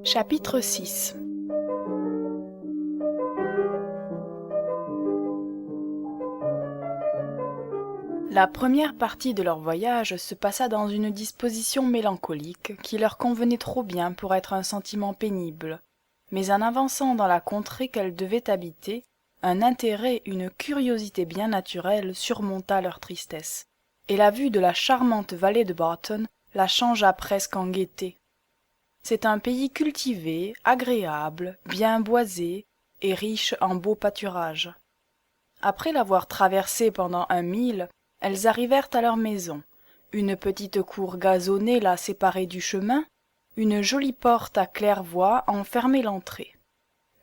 Chapitre 6. La première partie de leur voyage se passa dans une disposition mélancolique qui leur convenait trop bien pour être un sentiment pénible. Mais en avançant dans la contrée qu'elles devaient habiter, un intérêt, une curiosité bien naturelle surmonta leur tristesse, et la vue de la charmante vallée de Barton la changea presque en gaieté. C'est un pays cultivé, agréable, bien boisé et riche en beaux pâturages. Après l'avoir traversé pendant 1 mille, elles arrivèrent à leur maison. Une petite cour gazonnée la séparait du chemin, une jolie porte à claire-voie en fermait l'entrée.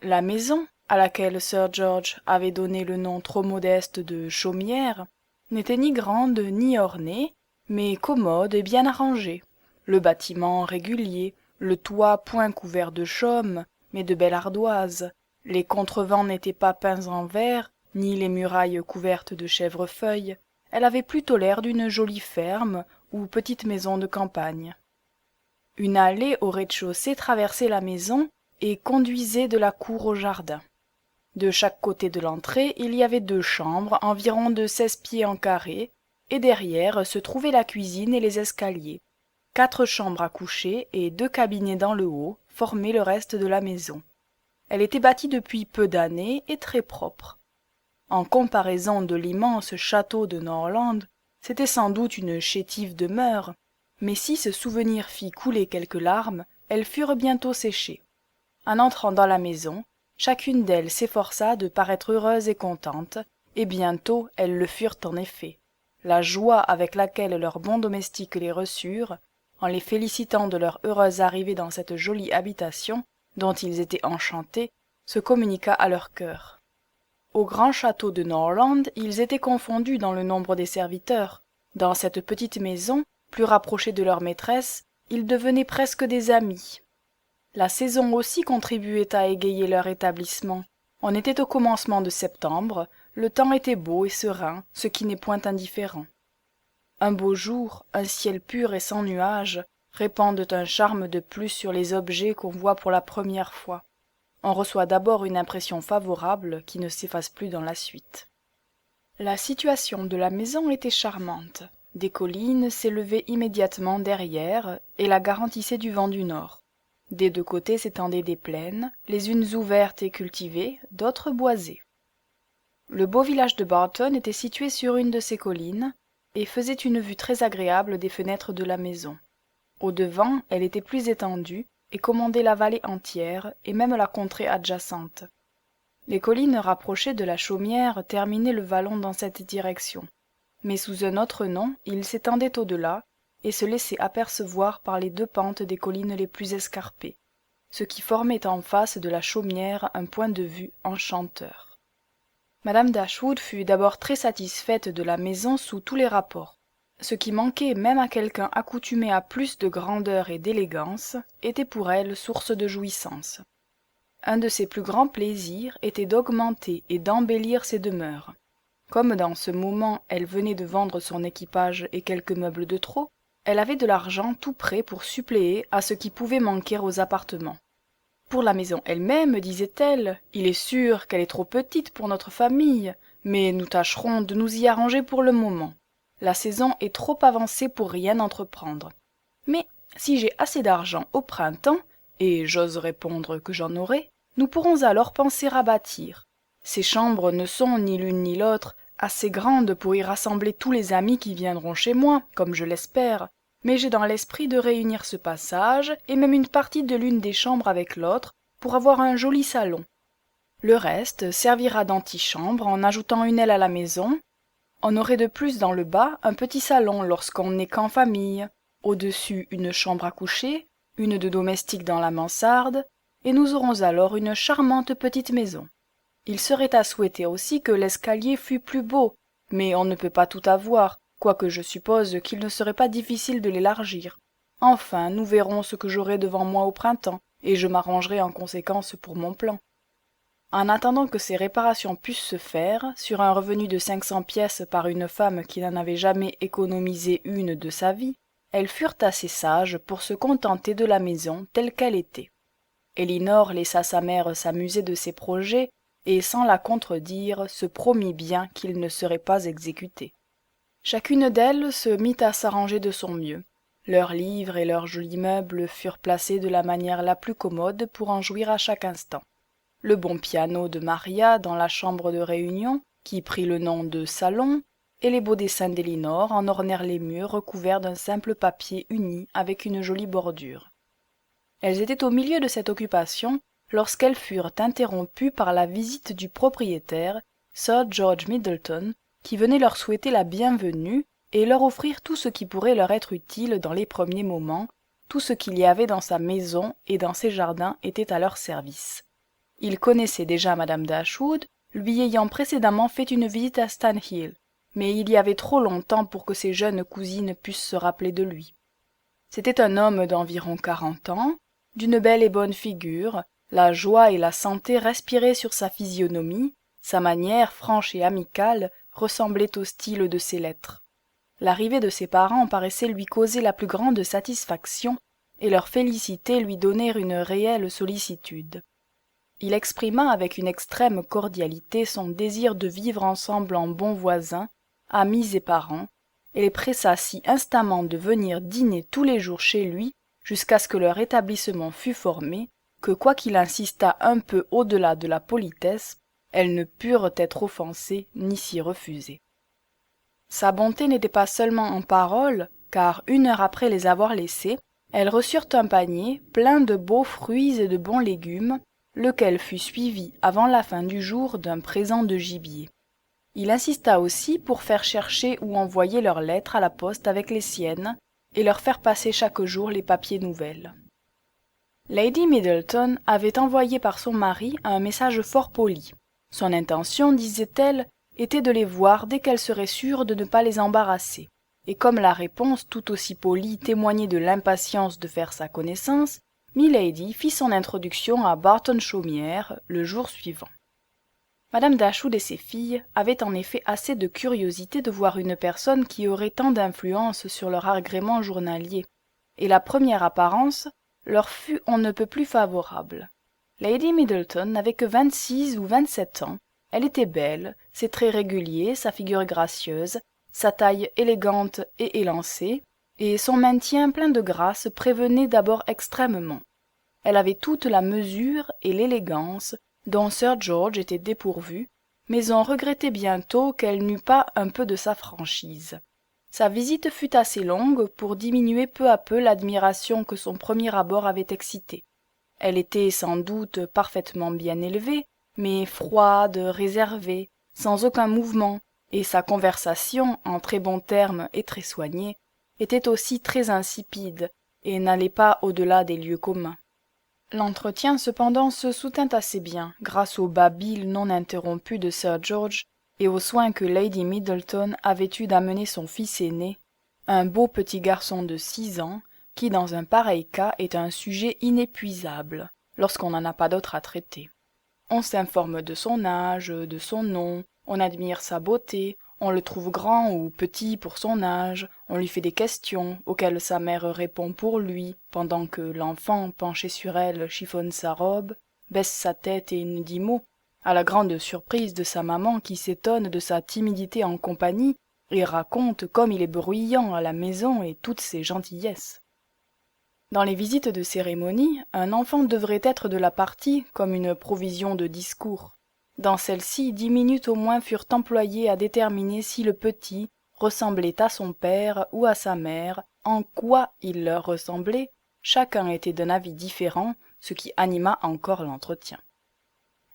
La maison, à laquelle sir George avait donné le nom trop modeste de chaumière, n'était ni grande ni ornée, mais commode et bien arrangée, le bâtiment régulier, le toit point couvert de chaume, mais de belle ardoise, les contrevents n'étaient pas peints en vert, ni les murailles couvertes de chèvrefeuilles, elle avait plutôt l'air d'une jolie ferme ou petite maison de campagne. Une allée au rez-de-chaussée traversait la maison et conduisait de la cour au jardin. De chaque côté de l'entrée, il y avait 2 chambres, environ de 16 pieds en carré, et derrière se trouvaient la cuisine et les escaliers. 4 chambres à coucher et 2 cabinets dans le haut formaient le reste de la maison. Elle était bâtie depuis peu d'années et très propre. En comparaison de l'immense château de Norland, c'était sans doute une chétive demeure, mais si ce souvenir fit couler quelques larmes, elles furent bientôt séchées. En entrant dans la maison, chacune d'elles s'efforça de paraître heureuse et contente, et bientôt elles le furent en effet. La joie avec laquelle leurs bons domestiques les reçurent, en les félicitant de leur heureuse arrivée dans cette jolie habitation, dont ils étaient enchantés, se communiqua à leur cœur. Au grand château de Norland, ils étaient confondus dans le nombre des serviteurs. Dans cette petite maison, plus rapprochée de leur maîtresse, ils devenaient presque des amis. La saison aussi contribuait à égayer leur établissement. On était au commencement de septembre, le temps était beau et serein, ce qui n'est point indifférent. Un beau jour, un ciel pur et sans nuages répandent un charme de plus sur les objets qu'on voit pour la première fois. On reçoit d'abord une impression favorable qui ne s'efface plus dans la suite. La situation de la maison était charmante. Des collines s'élevaient immédiatement derrière et la garantissaient du vent du nord. Des 2 côtés s'étendaient des plaines, les unes ouvertes et cultivées, d'autres boisées. Le beau village de Barton était situé sur une de ces collines et faisait une vue très agréable des fenêtres de la maison. Au-devant, elle était plus étendue et commandait la vallée entière et même la contrée adjacente. Les collines rapprochées de la chaumière terminaient le vallon dans cette direction, mais sous un autre nom il s'étendait au-delà et se laissait apercevoir par les 2 pentes des collines les plus escarpées, ce qui formait en face de la chaumière un point de vue enchanteur. Madame Dashwood fut d'abord très satisfaite de la maison sous tous les rapports. Ce qui manquait même à quelqu'un accoutumé à plus de grandeur et d'élégance était pour elle source de jouissance. Un de ses plus grands plaisirs était d'augmenter et d'embellir ses demeures. Comme dans ce moment elle venait de vendre son équipage et quelques meubles de trop, elle avait de l'argent tout prêt pour suppléer à ce qui pouvait manquer aux appartements. Pour la maison elle-même, disait-elle, il est sûr qu'elle est trop petite pour notre famille, mais nous tâcherons de nous y arranger pour le moment. La saison est trop avancée pour rien entreprendre. Mais si j'ai assez d'argent au printemps, et j'ose répondre que j'en aurai, nous pourrons alors penser à bâtir. Ces chambres ne sont ni l'une ni l'autre assez grandes pour y rassembler tous les amis qui viendront chez moi, comme je l'espère, mais j'ai dans l'esprit de réunir ce passage et même une partie de l'une des chambres avec l'autre pour avoir un joli salon. Le reste servira d'antichambre en ajoutant une aile à la maison. On aurait de plus dans le bas un petit salon lorsqu'on n'est qu'en famille, au-dessus une chambre à coucher, une de domestique dans la mansarde, et nous aurons alors une charmante petite maison. Il serait à souhaiter aussi que l'escalier fût plus beau, mais on ne peut pas tout avoir, quoique je suppose qu'il ne serait pas difficile de l'élargir. Enfin, nous verrons ce que j'aurai devant moi au printemps, et je m'arrangerai en conséquence pour mon plan. En attendant que ces réparations pussent se faire, sur un revenu de 500 pièces par une femme qui n'en avait jamais économisé une de sa vie, elles furent assez sages pour se contenter de la maison telle qu'elle était. Elinor laissa sa mère s'amuser de ses projets et, sans la contredire, se promit bien qu'ils ne seraient pas exécutés. Chacune d'elles se mit à s'arranger de son mieux. Leurs livres et leurs jolis meubles furent placés de la manière la plus commode pour en jouir à chaque instant. Le bon piano de Maria dans la chambre de réunion, qui prit le nom de salon, et les beaux dessins d'Elinor en ornèrent les murs recouverts d'un simple papier uni avec une jolie bordure. Elles étaient au milieu de cette occupation lorsqu'elles furent interrompues par la visite du propriétaire, Sir George Middleton, qui venait leur souhaiter la bienvenue et leur offrir tout ce qui pourrait leur être utile dans les premiers moments. Tout ce qu'il y avait dans sa maison et dans ses jardins était à leur service. Il connaissait déjà madame Dashwood, lui ayant précédemment fait une visite à Stanhill, mais il y avait trop longtemps pour que ses jeunes cousines pussent se rappeler de lui. C'était un homme d'environ 40 ans, d'une belle et bonne figure, la joie et la santé respiraient sur sa physionomie, sa manière franche et amicale ressemblait au style de ses lettres. L'arrivée de ses parents paraissait lui causer la plus grande satisfaction, et leur félicité lui donner une réelle sollicitude. Il exprima avec une extrême cordialité son désir de vivre ensemble en bons voisins, amis et parents, et les pressa si instamment de venir dîner tous les jours chez lui jusqu'à ce que leur établissement fût formé, que quoiqu'il insistât un peu au-delà de la politesse, elles ne purent être offensées ni s'y refuser. Sa bonté n'était pas seulement en paroles, car 1 heure après les avoir laissées, elles reçurent un panier plein de beaux fruits et de bons légumes, lequel fut suivi avant la fin du jour d'un présent de gibier. Il insista aussi pour faire chercher ou envoyer leurs lettres à la poste avec les siennes, et leur faire passer chaque jour les papiers nouvelles. Lady Middleton avait envoyé par son mari un message fort poli. Son intention, disait-elle, était de les voir dès qu'elle serait sûre de ne pas les embarrasser, et comme la réponse tout aussi polie témoignait de l'impatience de faire sa connaissance, Milady fit son introduction à Barton-Chaumière le jour suivant. Madame Dashwood et ses filles avaient en effet assez de curiosité de voir une personne qui aurait tant d'influence sur leur agrément journalier, et la première apparence leur fut on ne peut plus favorable. Lady Middleton n'avait que 26 ou 27 ans, elle était belle, ses traits réguliers, sa figure gracieuse, sa taille élégante et élancée, et son maintien plein de grâce prévenait d'abord extrêmement. Elle avait toute la mesure et l'élégance dont Sir George était dépourvu, mais on regrettait bientôt qu'elle n'eût pas un peu de sa franchise. Sa visite fut assez longue pour diminuer peu à peu l'admiration que son premier abord avait excitée. Elle était sans doute parfaitement bien élevée, mais froide, réservée, sans aucun mouvement, et sa conversation, en très bons termes et très soignée, était aussi très insipide et n'allait pas au-delà des lieux communs. L'entretien cependant se soutint assez bien, grâce au babil non interrompu de Sir George et aux soins que Lady Middleton avait eu d'amener son fils aîné, un beau petit garçon de 6 ans, qui dans un pareil cas est un sujet inépuisable, lorsqu'on n'en a pas d'autre à traiter. On s'informe de son âge, de son nom, on admire sa beauté, on le trouve grand ou petit pour son âge, on lui fait des questions, auxquelles sa mère répond pour lui, pendant que l'enfant, penché sur elle, chiffonne sa robe, baisse sa tête et ne dit mot, à la grande surprise de sa maman qui s'étonne de sa timidité en compagnie et raconte comme il est bruyant à la maison et toutes ses gentillesses. Dans les visites de cérémonie, un enfant devrait être de la partie comme une provision de discours. Dans celle-ci, 10 minutes au moins furent employées à déterminer si le petit ressemblait à son père ou à sa mère, en quoi il leur ressemblait. Chacun était d'un avis différent, ce qui anima encore l'entretien.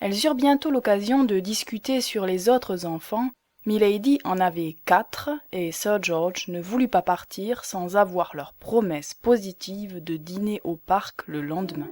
Elles eurent bientôt l'occasion de discuter sur les autres enfants. Milady en avait 4, et Sir George ne voulut pas partir sans avoir leur promesse positive de dîner au parc le lendemain.